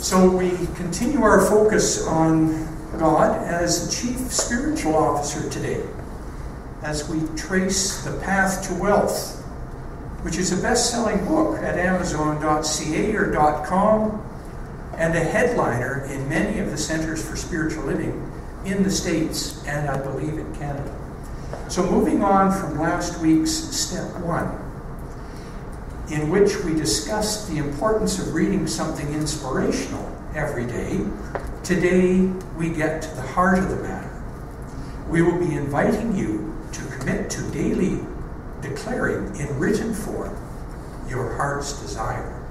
So we continue our focus on God as Chief Spiritual Officer today, as we trace The Path to Wealth, which is a best-selling book at Amazon.ca or .com, and a headliner in many of the Centers for Spiritual Living in the States and I believe in Canada. So moving on from last week's Step 1, in which we discussed the importance of reading something inspirational every day, today we get to the heart of the matter. We will be inviting you to commit to daily declaring in written form your heart's desire.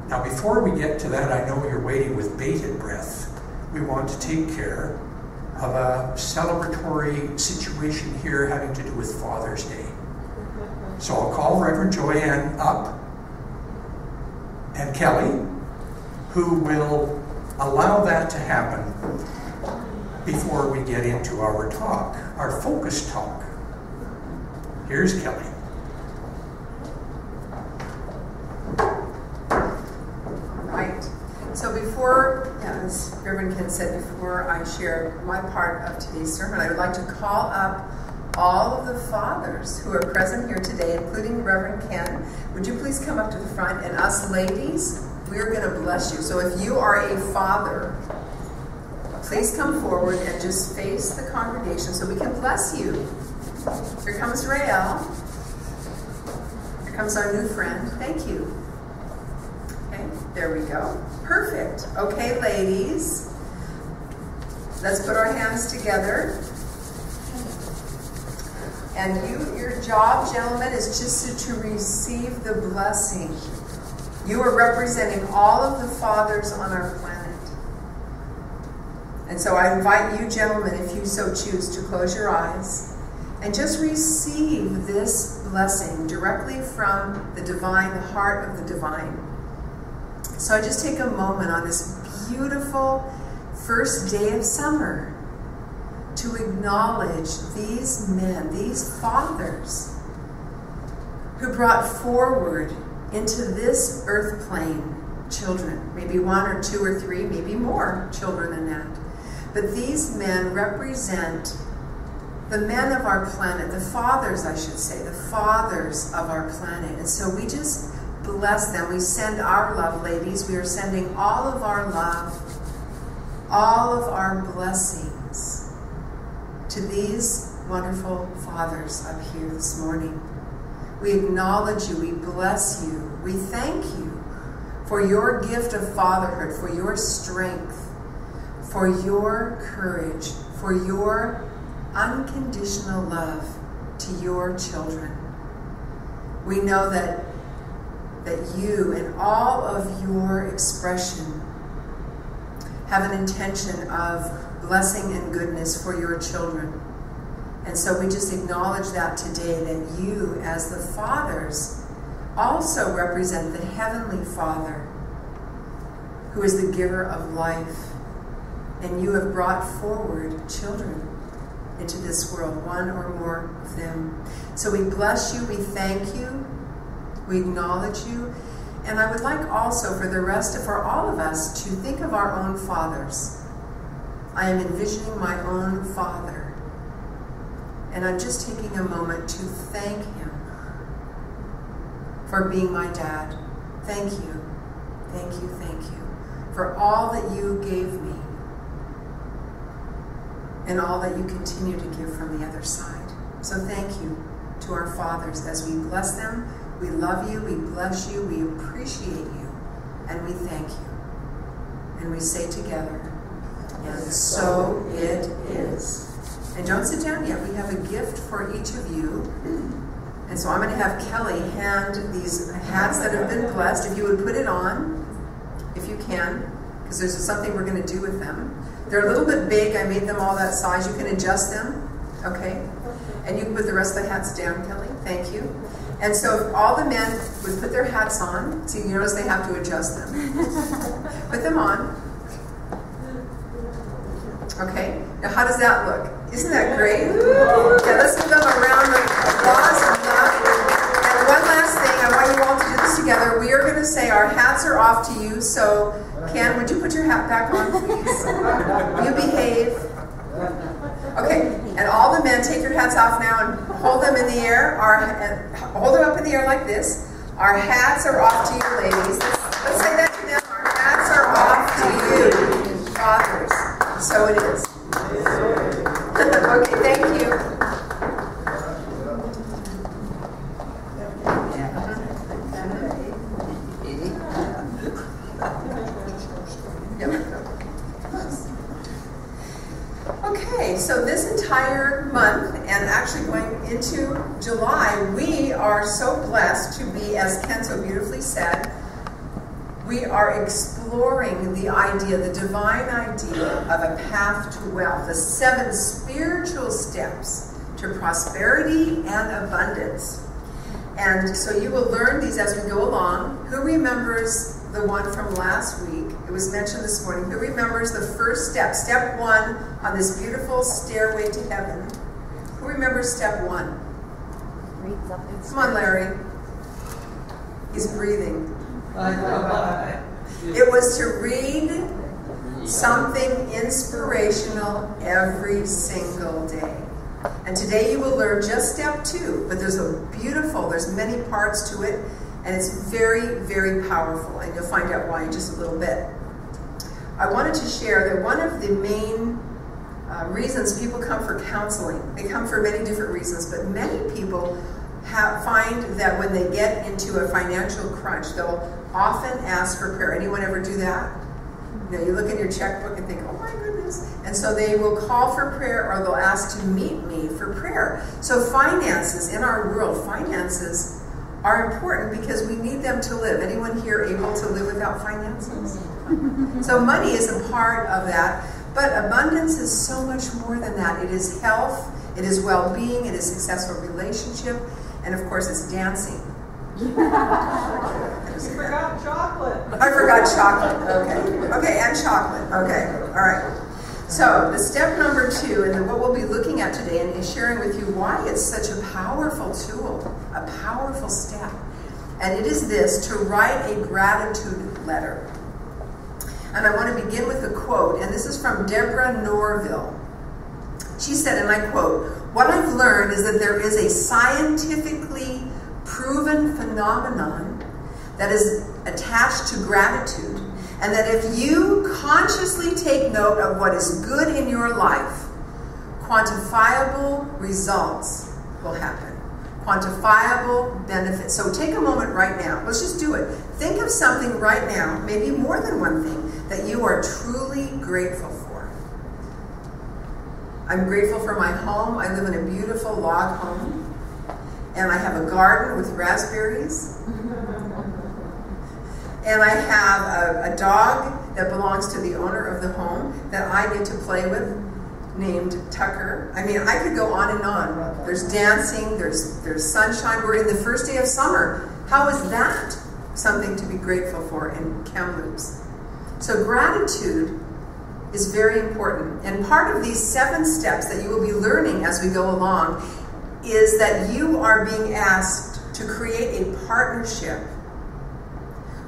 Now before we get to that, I know you're waiting with bated breath. We want to take care of a celebratory situation here having to do with Father's Day. So I'll call Reverend Joanne up and Kelly, who will allow that to happen before we get into our talk, our focus talk. Here's Kelly. Right. So before, as Reverend Ken said, before I share my part of today's sermon, I would like to call up all of the fathers who are present here today, including Reverend Ken. Would you please come up to the front? And us ladies, we're going to bless you. So if you are a father, please come forward and just face the congregation so we can bless you. Here comes Rael. Here comes our new friend. Thank you. Okay, there we go. Perfect. Okay, ladies, let's put our hands together. And your job, gentlemen, is just to receive the blessing. You are representing all of the fathers on our planet. And so I invite you, gentlemen, if you so choose, to close your eyes and just receive this blessing directly from the divine, the heart of the divine. So I just take a moment on this beautiful first day of summer to acknowledge these men, these fathers, who brought forward into this earth plane children, maybe one or two or three, maybe more children than that. But these men represent the men of our planet, the fathers, I should say, the fathers of our planet. And so we just bless them. We send our love, ladies. We are sending all of our love, all of our blessings to these wonderful fathers up here this morning. We acknowledge you, we bless you, we thank you for your gift of fatherhood, for your strength, for your courage, for your unconditional love to your children. We know that you and all of your expression have an intention of blessing and goodness for your children. And so we just acknowledge that today, that you as the fathers also represent the Heavenly Father, who is the giver of life. And you have brought forward children into this world, one or more of them. So we bless you, we thank you, we acknowledge you. And I would like also for all of us to think of our own fathers. I am envisioning my own father, and I'm just taking a moment to thank him for being my dad. Thank you, thank you, thank you for all that you gave me and all that you continue to give from the other side. So thank you to our fathers as we bless them. We love you, we bless you, we appreciate you, and we thank you. And we say together, and so it is. And don't sit down yet. We have a gift for each of you. And so I'm going to have Kelly hand these hats that have been blessed. If you would put it on, if you can, because there's something we're going to do with them. They're a little bit big. I made them all that size. You can adjust them, okay? And you can put the rest of the hats down, Kelly. Thank you. And so if all the men would put their hats on, so you notice they have to adjust them. Put them on. Okay, now how does that look? Isn't that great? Yeah, let's give them a round of applause and love. And one last thing, I want you all to do the hands together. We are going to say our hats are off to you. So, Ken, would you put your hat back on, please? You behave. Okay, and all the men, take your hats off now and hold them in the air. Hold them up in the air like this. Our hats are off to you, ladies. Let's say that to them. Our hats are off to you, fathers. So it is. Okay, thank you. Okay, so this entire month, and actually going into July, we are so blessed to be, as Ken so beautifully said, we are exploring the idea, the divine idea of a path to wealth, the 7 spiritual steps to prosperity and abundance. And so you will learn these as we go along. Who remembers the one from last week? It was mentioned this morning. Who remembers the first step? Step 1 on this beautiful stairway to heaven. Who remembers step 1? Come on, Larry. He's breathing. It was to read something inspirational every single day. And today you will learn just step 2, but there's many parts to it, and it's very, very powerful, and you'll find out why in just a little bit. I wanted to share that one of the main reasons people come for counseling, they come for many different reasons, but many people find that when they get into a financial crunch, they'll often ask for prayer. Anyone ever do that? You know, you look in your checkbook and think, oh my goodness. And so they will call for prayer, or they'll ask to meet me for prayer. So finances, in our world, finances are important because we need them to live. Anyone here able to live without finances? So money is a part of that, but abundance is so much more than that. It is health, it is well-being, it is successful relationship, and of course it's dancing. You forgot chocolate. I forgot chocolate. Okay. Okay, and chocolate. Okay. All right. So the step number 2, and what we'll be looking at today, and is sharing with you why it's such a powerful tool, a powerful step. And it is this: to write a gratitude letter. And I want to begin with a quote, and this is from Deborah Norville. She said, and I quote, "What I've learned is that there is a scientifically proven phenomenon that is attached to gratitude, and that if you consciously take note of what is good in your life, quantifiable results will happen. Quantifiable benefits." So take a moment right now. Let's just do it. Think of something right now, maybe more than one thing, that you are truly grateful for. I'm grateful for my home. I live in a beautiful log home. And I have a garden with raspberries. And I have a dog that belongs to the owner of the home that I get to play with, named Tucker. I mean, I could go on and on. There's dancing, there's sunshine. We're in the first day of summer. How is that something to be grateful for in Kamloops? So gratitude is very important. And part of these 7 steps that you will be learning as we go along is that you are being asked to create a partnership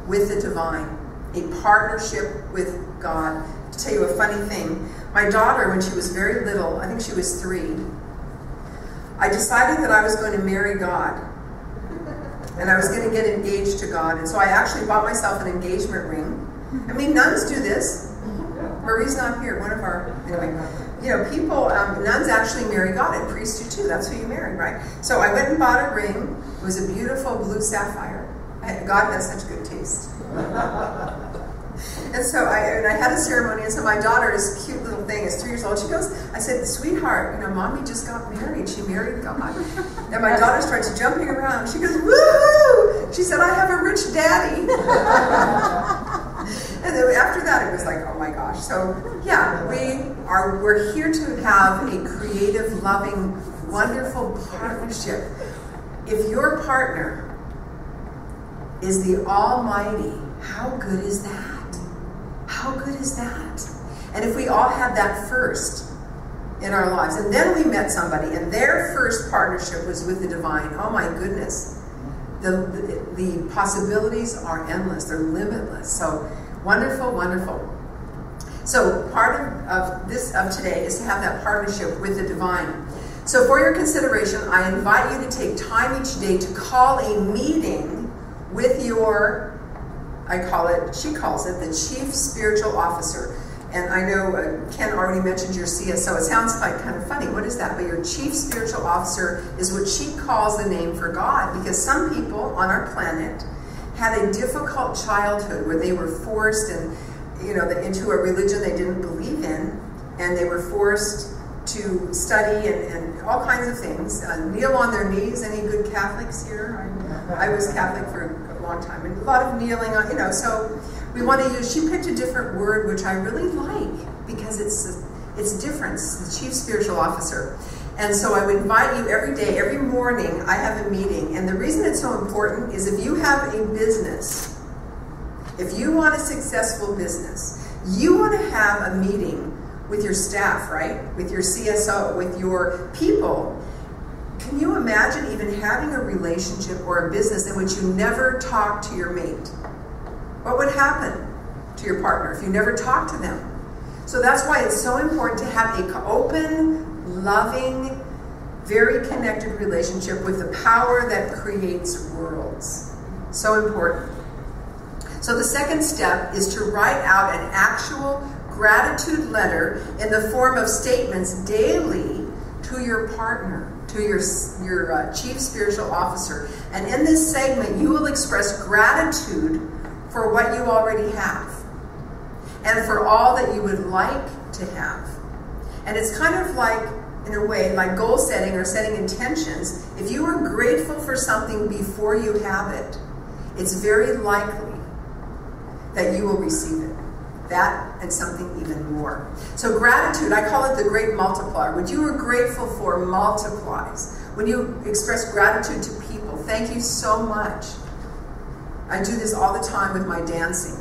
with the divine, a partnership with God. To tell you a funny thing, my daughter, when she was very little, I think she was 3, I decided that I was going to marry God. And I was going to get engaged to God. And so I actually bought myself an engagement ring. I mean, nuns do this. Marie's not here, one of our, anyway. You know, people, nuns actually marry God, and priests do too. That's who you marry, right? So I went and bought a ring. It was a beautiful blue sapphire. God has such good taste. And so I had a ceremony, and so my daughter, this cute little thing, is 3 years old. She goes, I said, "Sweetheart, you know, Mommy just got married. She married God." And my daughter starts jumping around. She goes, "Woo!" She said, "I have a rich daddy." And then after that, it was like, oh my gosh. So yeah, we're here to have a creative, loving, wonderful partnership. If your partner is the Almighty, how good is that? How good is that? And if we all had that first in our lives, and then we met somebody, and their first partnership was with the divine, oh my goodness. the possibilities are endless. They're limitless. So wonderful, wonderful. So part of today is to have that partnership with the divine. So for your consideration, I invite you to take time each day to call a meeting with your, she calls it the Chief Spiritual Officer. And I know Ken already mentioned your CSO. It sounds like kind of funny. What is that? But your Chief Spiritual Officer is what she calls the name for God. Because some people on our planet had a difficult childhood where they were forced into a religion they didn't believe in, and they were forced to study and all kinds of things. Kneel on their knees. Any good Catholics here? I was Catholic for a long time, and a lot of kneeling on, so we want to use, she picked a different word, which I really like, because it's different. It's the Chief Spiritual Officer. And so I would invite you every day, every morning, I have a meeting. And the reason it's so important is if you have a business, if you want a successful business, you want to have a meeting with your staff, right? With your CSO, with your people. Can you imagine even having a relationship or a business in which you never talk to your mate? What would happen to your partner if you never talk to them? So that's why it's so important to have an open, loving, very connected relationship with the power that creates worlds. So important. So the second step is to write out an actual gratitude letter in the form of statements daily to your partner, to your Chief Spiritual Officer. And in this segment, you will express gratitude for what you already have and for all that you would like to have. And it's kind of like, in a way, like goal setting or setting intentions. If you are grateful for something before you have it, it's very likely that you will receive it. That and something even more. So gratitude, I call it the great multiplier. What you are grateful for multiplies. When you express gratitude to people, thank you so much. I do this all the time with my dancing.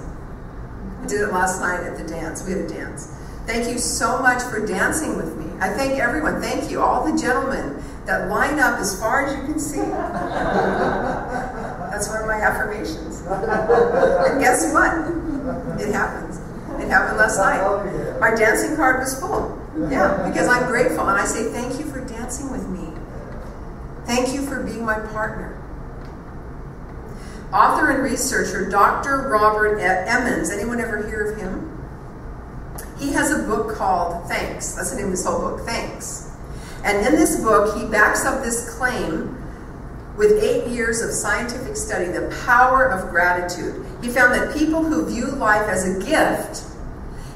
I did it last night at the dance. We had a dance. Thank you so much for dancing with me. I thank everyone. Thank you, all the gentlemen that line up as far as you can see. That's one of my affirmations. And guess what? It happens. It happened last night. My dancing card was full. Yeah, because I'm grateful. And I say, thank you for dancing with me. Thank you for being my partner. Author and researcher Dr. Robert Emmons. Anyone ever hear of him? He has a book called Thanks. That's the name of his whole book, Thanks. And in this book, he backs up this claim with 8 years of scientific study, the power of gratitude. He found that people who view life as a gift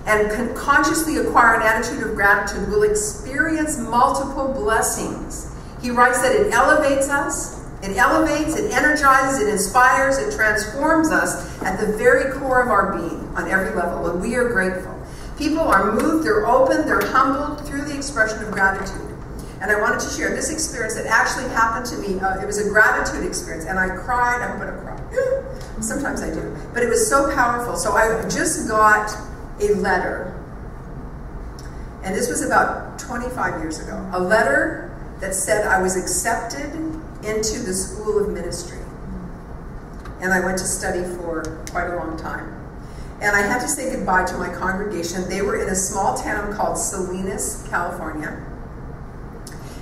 and consciously acquire an attitude of gratitude will experience multiple blessings. He writes that it elevates us, it elevates, it energizes, it inspires, it transforms us at the very core of our being on every level when we are grateful. People are moved, they're open, they're humbled through the expression of gratitude. And I wanted to share this experience that actually happened to me. It was a gratitude experience, and I cried. I'm going to cry. Sometimes I do. But it was so powerful. So I just got a letter, and this was about 25 years ago, a letter that said I was accepted into the School of Ministry. And I went to study for quite a long time. And I had to say goodbye to my congregation. They were in a small town called Salinas, California.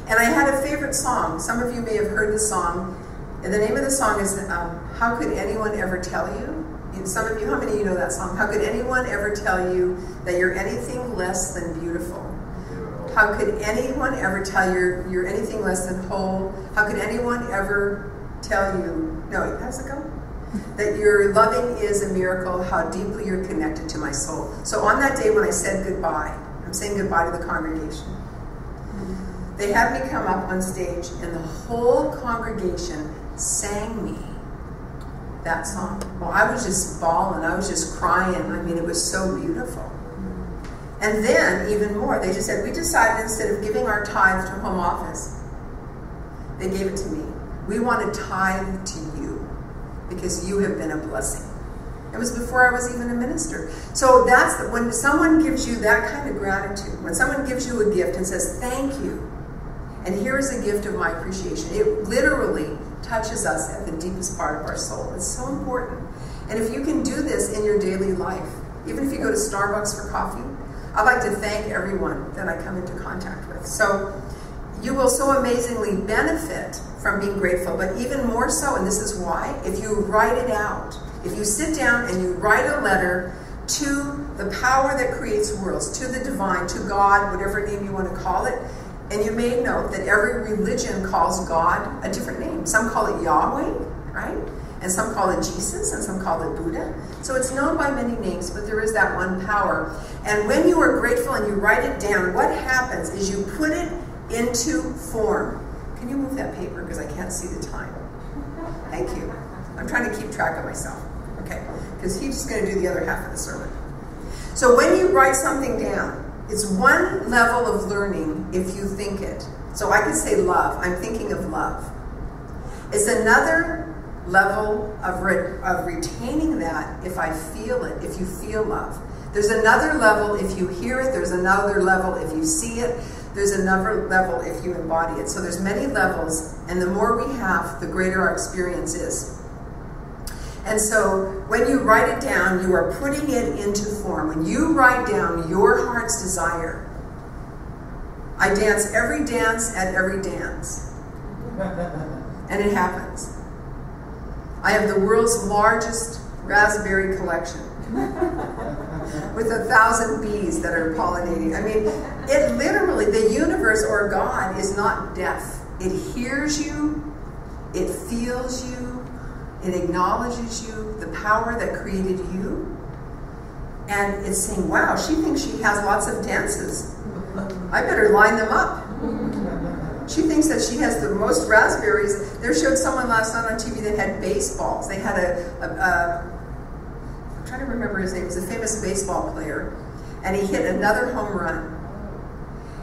And I had a favorite song. Some of you may have heard the song. And the name of the song is How Could Anyone Ever Tell You? And some of you, how many of you know that song? How could anyone ever tell you that you're anything less than beautiful? How could anyone ever tell you you're anything less than whole? How could anyone ever tell you, no, how's it go? That your loving is a miracle, how deeply you're connected to my soul. So on that day when I said goodbye, I'm saying goodbye to the congregation. They had me come up on stage, and the whole congregation sang me that song. Well, I was just bawling. I was just crying. I mean, it was so beautiful. And then, even more, they just said, we decided instead of giving our tithe to home office, they gave it to me. We want to tithe to you because you have been a blessing. It was before I was even a minister. So that's when someone gives you that kind of gratitude, when someone gives you a gift and says, thank you, and here is a gift of my appreciation. It literally touches us at the deepest part of our soul. It's so important. And if you can do this in your daily life, even if you go to Starbucks for coffee, I'd like to thank everyone that I come into contact with. So you will so amazingly benefit from being grateful, but even more so, and this is why, if you write it out, if you sit down and you write a letter to the power that creates worlds, to the divine, to God, whatever name you want to call it, and you may note that every religion calls God a different name. Some call it Yahweh, right? And some call it Jesus, and some call it Buddha. So it's known by many names, but there is that one power. And when you are grateful and you write it down, what happens is you put it into form. Can you move that paper, because I can't see the time? Thank you. I'm trying to keep track of myself. Okay, because he's just going to do the other half of the sermon. So when you write something down, it's one level of learning if you think it. So I could say love. I'm thinking of love. It's another level of retaining that if I feel it, if you feel love. There's another level if you hear it. There's another level if you see it. There's another level if you embody it. So there's many levels, and the more we have, the greater our experience is. And so when you write it down, you are putting it into form. When you write down your heart's desire, I dance every dance at every dance. And it happens. I have the world's largest raspberry collection with 1,000 bees that are pollinating. I mean, it literally, the universe or God is not deaf. It hears you, it feels you, it acknowledges you, the power that created you. And it's saying, wow, she thinks she has lots of dances. I better line them up. She thinks that she has the most raspberries. There showed someone last night on TV that had baseballs. They had I'm trying to remember his name. He was a famous baseball player. And he hit another home run.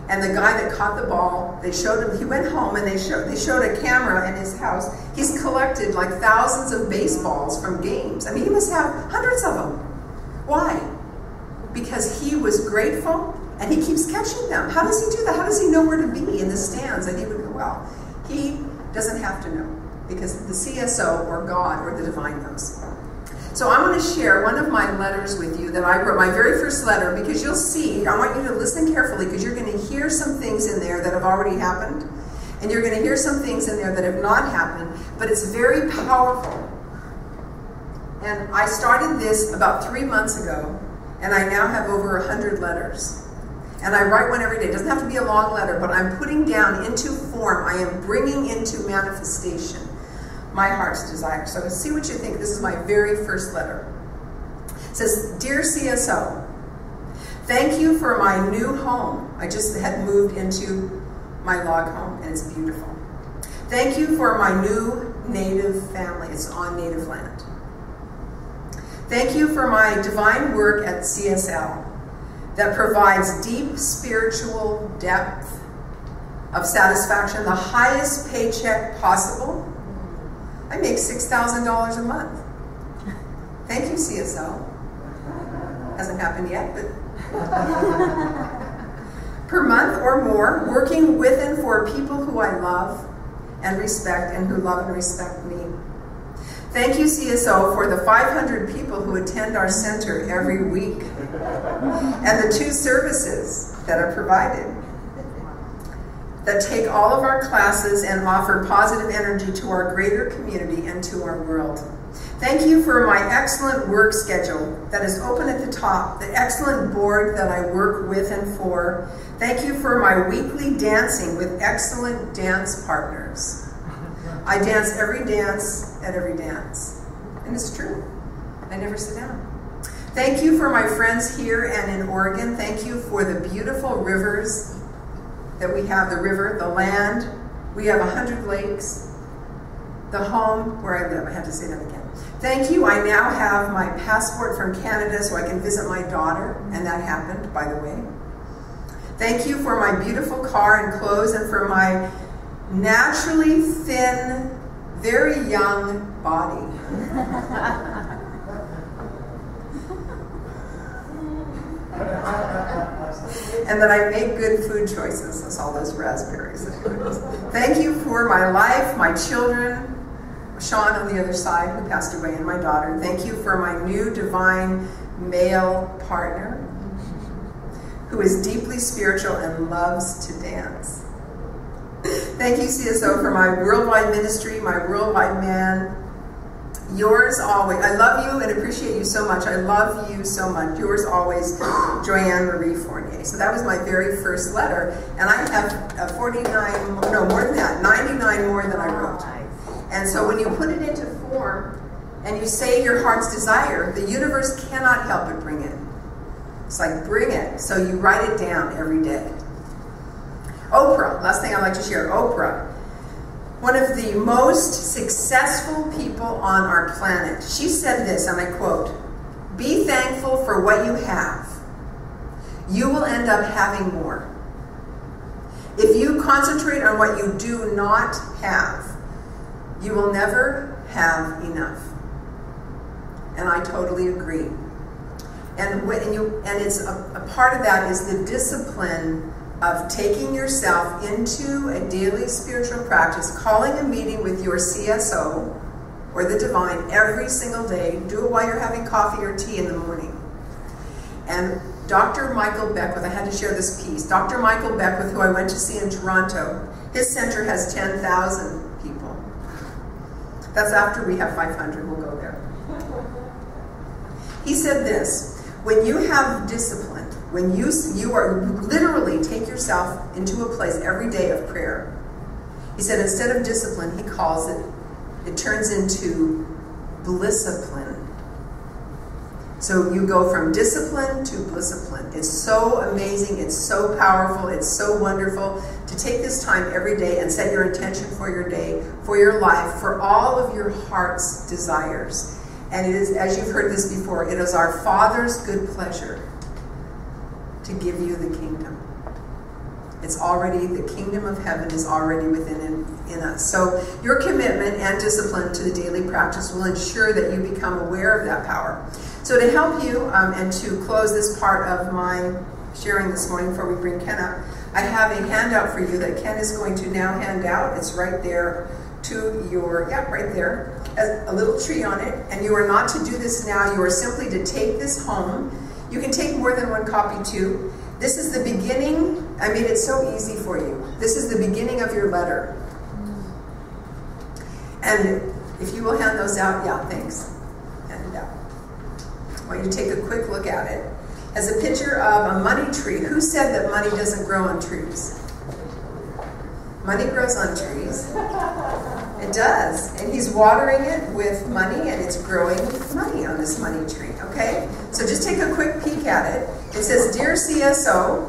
And the guy that caught the ball, they showed him, he went home and they showed a camera in his house. He's collected like thousands of baseballs from games. I mean, he must have hundreds of them. Why? Because he was grateful and he keeps catching them. How does he do that? How does he know where to be in the stands? And he would go, well, he doesn't have to know because the CSO or God or the divine knows. So I'm going to share one of my letters with you that I wrote, my very first letter, because you'll see, I want you to listen carefully because you're going to hear some things in there that have already happened, and you're going to hear some things in there that have not happened, but it's very powerful. And I started this about 3 months ago, and I now have over 100 letters. And I write one every day. It doesn't have to be a long letter, but I'm putting down into form, I am bringing into manifestation my heart's desire. So see what you think. This is my very first letter. It says, Dear CSO, thank you for my new home. I just had moved into my log home and it's beautiful. Thank you for my new native family. It's on native land. Thank you for my divine work at CSL that provides deep spiritual depth of satisfaction, the highest paycheck possible. I make $6,000 a month. Thank you, CSL. Hasn't happened yet, but per month or more, working with and for people who I love and respect and who love and respect me. Thank you, CSO, for the 500 people who attend our center every week and the 2 services that are provided that take all of our classes and offer positive energy to our greater community and to our world. Thank you for my excellent work schedule that is open at the top, the excellent board that I work with and for. Thank you for my weekly dancing with excellent dance partners. I dance every dance at every dance. And it's true. I never sit down. Thank you for my friends here and in Oregon. Thank you for the beautiful rivers that we have, the river, the land. We have 100 lakes. The home where I live. I have to say that again. Thank you. I now have my passport from Canada so I can visit my daughter, and that happened, by the way. Thank you for my beautiful car and clothes and for my naturally thin, very young body. And that I make good food choices. That's all those raspberries. Thank you for my life, my children, Sean on the other side, who passed away, and my daughter. Thank you for my new divine male partner, who is deeply spiritual and loves to dance. Thank you, CSO, for my worldwide ministry, my worldwide man. Yours always. I love you and appreciate you so much. I love you so much. Yours always, Joanne Marie Fournier. So that was my very first letter. And I have 49, no, more than that, 99 more than I wrote. And so when you put it into form and you say your heart's desire, the universe cannot help but bring it. It's like, bring it. So you write it down every day. Oprah, last thing I'd like to share, Oprah. One of the most successful people on our planet. She said this, and I quote, "Be thankful for what you have. You will end up having more. If you concentrate on what you do not have, you will never have enough." And I totally agree. And it's a part of that is the discipline of taking yourself into a daily spiritual practice, calling a meeting with your CSO or the divine every single day. Do it while you're having coffee or tea in the morning. And Dr. Michael Beckwith, I had to share this piece. Dr. Michael Beckwith, who I went to see in Toronto, his center has 10,000 people. That's after we have 500, we'll go there. He said this, when you have discipline, when you are literally take yourself into a place every day of prayer, he said instead of discipline, he calls it turns into blissipline. So you go from discipline to blissipline. It's so amazing, it's so powerful, it's so wonderful to take this time every day and set your intention for your day, for your life, for all of your heart's desires. And it is, as you've heard this before, it is our Father's good pleasure to give you the kingdom. It's already, the kingdom of heaven is already within in us. So your commitment and discipline to the daily practice will ensure that you become aware of that power. So to help you and to close this part of my sharing this morning before we bring Ken up, I have a handout for you that Ken is going to now hand out. It's right there to your, right there, a little tree on it. And you are not to do this now. You are simply to take this home. You can take more than one copy too. This is the beginning. I made it so easy for you. This is the beginning of your letter. And if you will hand those out, yeah, thanks. Hand it out. I want you to take a quick look at it. As a picture of a money tree. Who said that money doesn't grow on trees? Money grows on trees. It does. And he's watering it with money, and it's growing with money on this money tree, okay? So just take a quick peek at it. It says, "Dear CSO,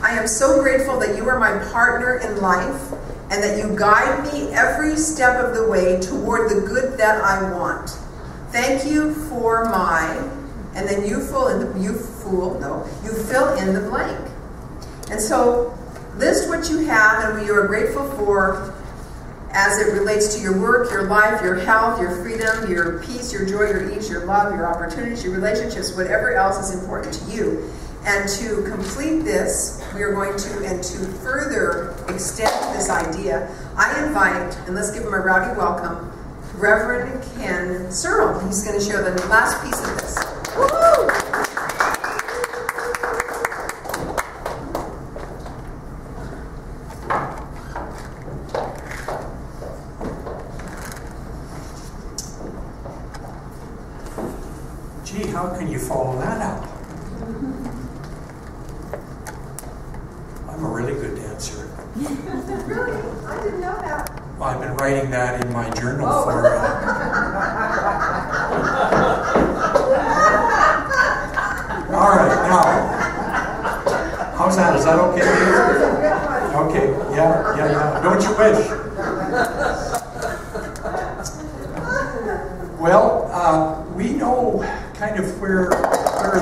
I am so grateful that you are my partner in life and that you guide me every step of the way toward the good that I want. Thank you for my," and then you fill in the blank. And so list what you have and what you are grateful for as it relates to your work, your life, your health, your freedom, your peace, your joy, your ease, your love, your opportunities, your relationships, whatever else is important to you. And to complete this, we are going to, and to further extend this idea, I invite, and let's give him a rowdy welcome, Reverend Ken Searle. He's going to share the last piece of this. Woo-hoo! Gee, how can you follow that up? I'm a really good dancer. Really? I didn't know that. Well, I've been writing that in my journal for... All right, now, how's that? Is that okay with you? Okay, yeah. Don't you wish? Well, we know kind of where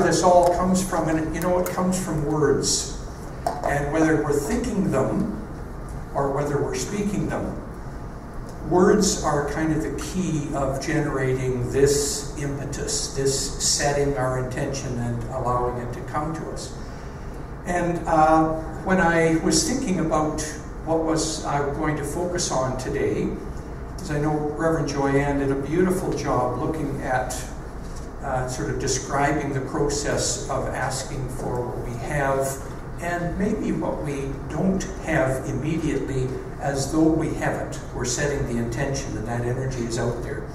this all comes from, and you know, it comes from words. And whether we're thinking them or whether we're speaking them, words are kind of the key of generating this impetus, this setting our intention and allowing it to come to us. And when I was thinking about what was I going to focus on today, because I know Reverend Joanne did a beautiful job looking at sort of describing the process of asking for what we have and maybe what we don't have immediately, as though we haven't. We're setting the intention and that energy is out there.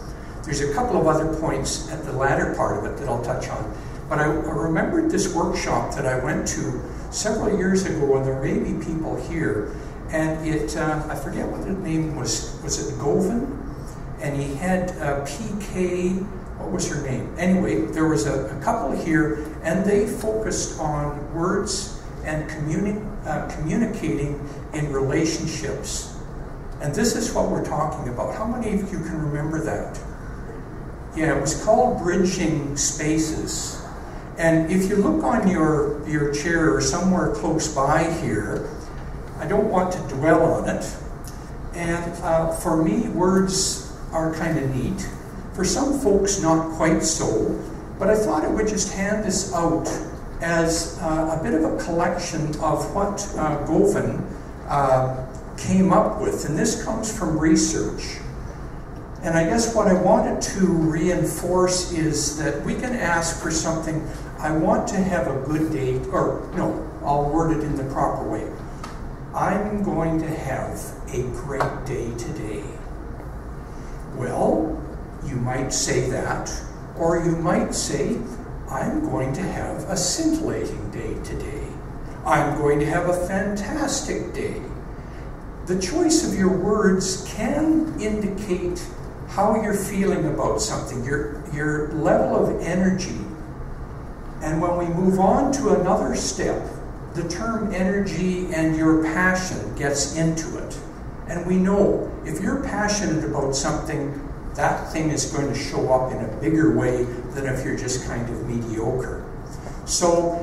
There's a couple of other points at the latter part of it that I'll touch on. But I remembered this workshop that I went to several years ago, and there may be people here, and it, I forget what the name was it Govan? And he had PK, what was her name? Anyway, there was a couple here, and they focused on words and communicating in relationships. And this is what we're talking about. How many of you can remember that? Yeah, it was called Bridging Spaces. And if you look on your chair or somewhere close by here, I don't want to dwell on it. And for me, words are kind of neat. For some folks, not quite so. But I thought I would just hand this out as a bit of a collection of what Govan came up with. And this comes from research. And I guess what I wanted to reinforce is that we can ask for something. I want to have a good day, or no, I'll word it in the proper way. I'm going to have a great day today. Well, you might say that, or you might say, I'm going to have a scintillating day today. I'm going to have a fantastic day. The choice of your words can indicate how you're feeling about something, your level of energy. And when we move on to another step, the term energy and your passion gets into it. And we know if you're passionate about something, that thing is going to show up in a bigger way than if you're just kind of mediocre. So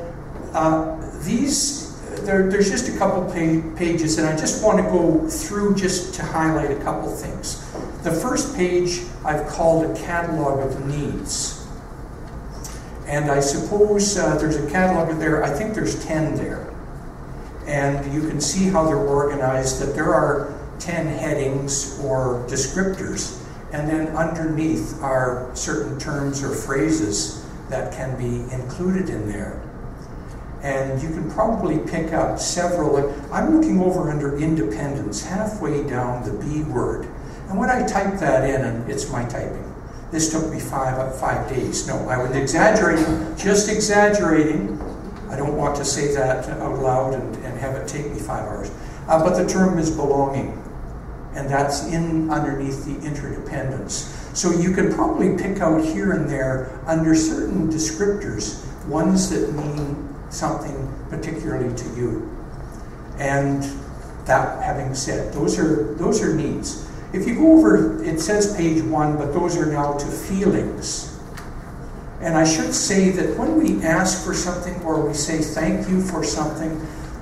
there's just a couple pages, and I just want to go through just to highlight a couple things. The first page I've called a catalog of needs. And I suppose there's a catalog there, I think there's 10 there. And you can see how they're organized, that there are 10 headings or descriptors. And then underneath are certain terms or phrases that can be included in there. And you can probably pick up several. I'm looking over under independence, halfway down the B word. And when I type that in, and it's my typing, this took me 5 days. No, I was exaggerating, just exaggerating. I don't want to say that out loud and have it take me 5 hours. But the term is belonging. And that's in underneath the interdependence. So you can probably pick out here and there under certain descriptors, ones that mean something particularly to you. And that having said, those are needs. If you go over, it says page 1, but those are now to feelings. And I should say that when we ask for something or we say thank you for something,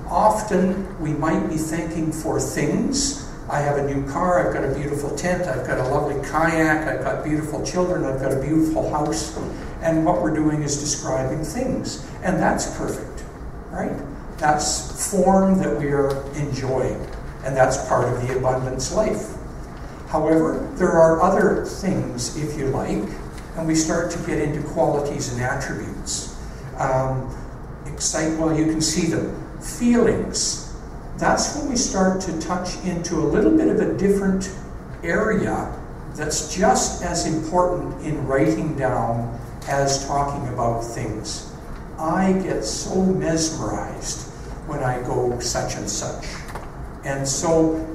often we might be thanking for things. I have a new car, I've got a beautiful tent, I've got a lovely kayak, I've got beautiful children, I've got a beautiful house. And what we're doing is describing things. And that's perfect, right? That's form that we are enjoying. And that's part of the abundance life. However, there are other things, if you like, and we start to get into qualities and attributes. Well, you can see them. Feelings. That's when we start to touch into a little bit of a different area that's just as important in writing down as talking about things. I get so mesmerized when I go such and such. And so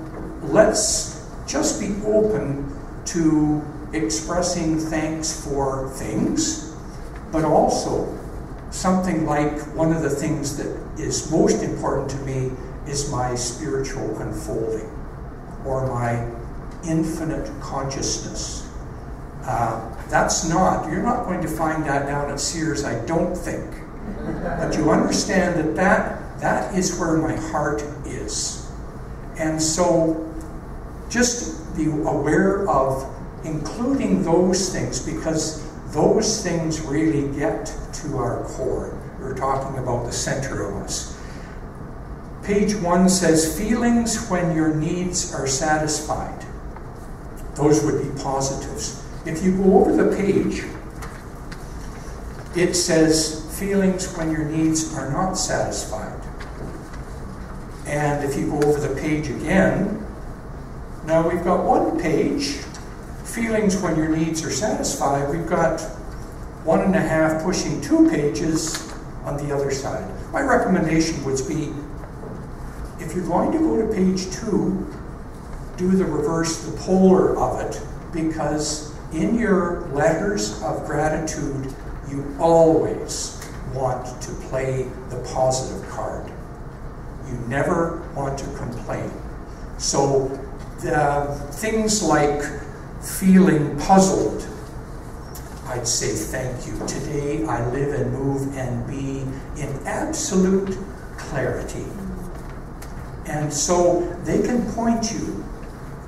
let's just be open to expressing thanks for things, but also something like one of the things that is most important to me is my spiritual unfolding, or my infinite consciousness. You're not going to find that down at Sears, I don't think. But you understand that is where my heart is. And so just be aware of including those things, because those things really get to our core. We're talking about the center of us. Page 1 says, feelings when your needs are satisfied. Those would be positives. If you go over the page, it says feelings when your needs are not satisfied. And if you go over the page again, now we've got one page, feelings when your needs are satisfied. We've got 1.5 pushing 2 pages on the other side. My recommendation would be, if you're going to go to page 2, do the reverse, the polar of it, because in your letters of gratitude, you always want to play the positive card. You never want to complain. So things like feeling puzzled, I'd say thank you. Today I live and move and be in absolute clarity. And so they can point you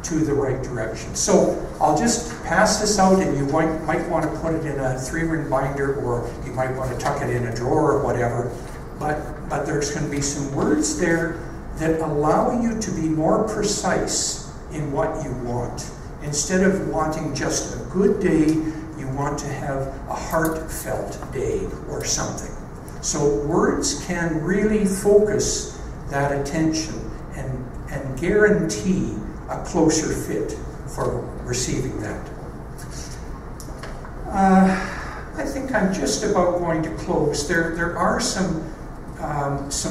to the right direction. So I'll just pass this out, and you might want to put it in a 3-ring binder, or you might want to tuck it in a drawer or whatever. But there's going to be some words there that allow you to be more precise in what you want. Instead of wanting just a good day, you want to have a heartfelt day or something. So words can really focus that attention and guarantee a closer fit for receiving that. I think I'm just about going to close. There are some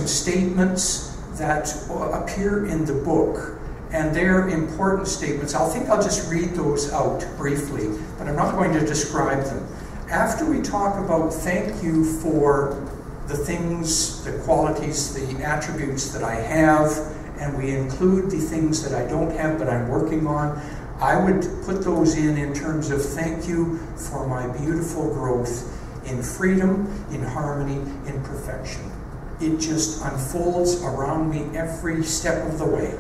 statements that appear in the book, and they're important statements. I think I'll just read those out briefly, but I'm not going to describe them. After we talk about thank you for the things, the qualities, the attributes that I have, and we include the things that I don't have but I'm working on, I would put those in terms of thank you for my beautiful growth in freedom, in harmony, in perfection. It just unfolds around me every step of the way.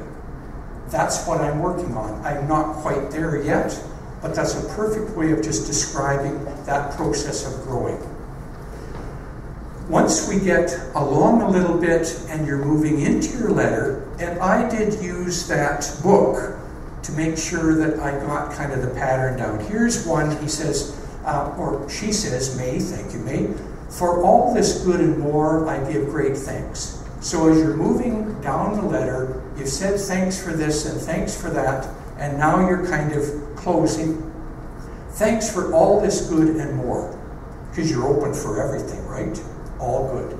That's what I'm working on. I'm not quite there yet, but that's a perfect way of just describing that process of growing. Once we get along a little bit and you're moving into your letter, and I did use that book to make sure that I got kind of the pattern down. Here's one, he says, or she says, May, thank you, May, for all this good and more, I give great thanks. So as you're moving down the letter, you've said thanks for this and thanks for that, and now you're kind of closing. Thanks for all this good and more, because you're open for everything, right? All good.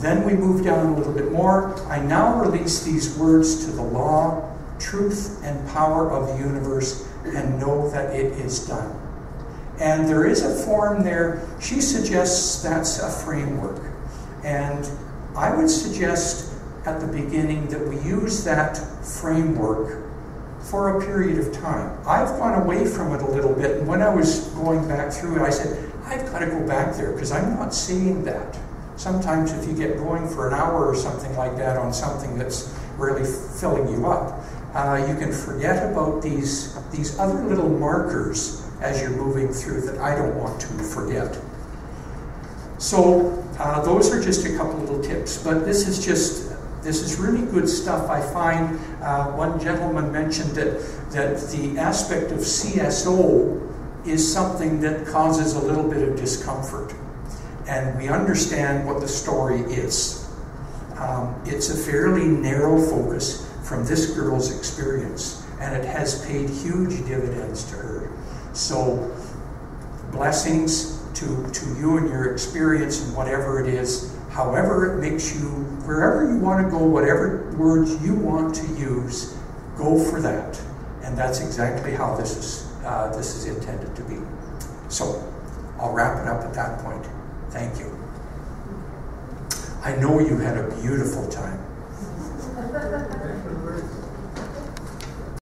Then we move down a little bit more. I now release these words to the law, truth, and power of the universe, and know that it is done. And there is a form there. She suggests that's a framework. And I would suggest at the beginning that we use that framework for a period of time. I've gone away from it a little bit, and when I was going back through it, I said, I've got to go back there, because I'm not seeing that. Sometimes if you get going for an hour or something like that on something that's really filling you up, you can forget about these other little markers as you're moving through that I don't want to forget. So those are just a couple little tips, but this is really good stuff. I find one gentleman mentioned that the aspect of CSO is something that causes a little bit of discomfort. And we understand what the story is. It's a fairly narrow focus from this girl's experience, and it has paid huge dividends to her. So blessings to you and your experience and whatever it is, however it makes you, wherever you want to go, whatever words you want to use, go for that. And that's exactly how this is intended to be. So I'll wrap it up at that point. Thank you. I know you had a beautiful time.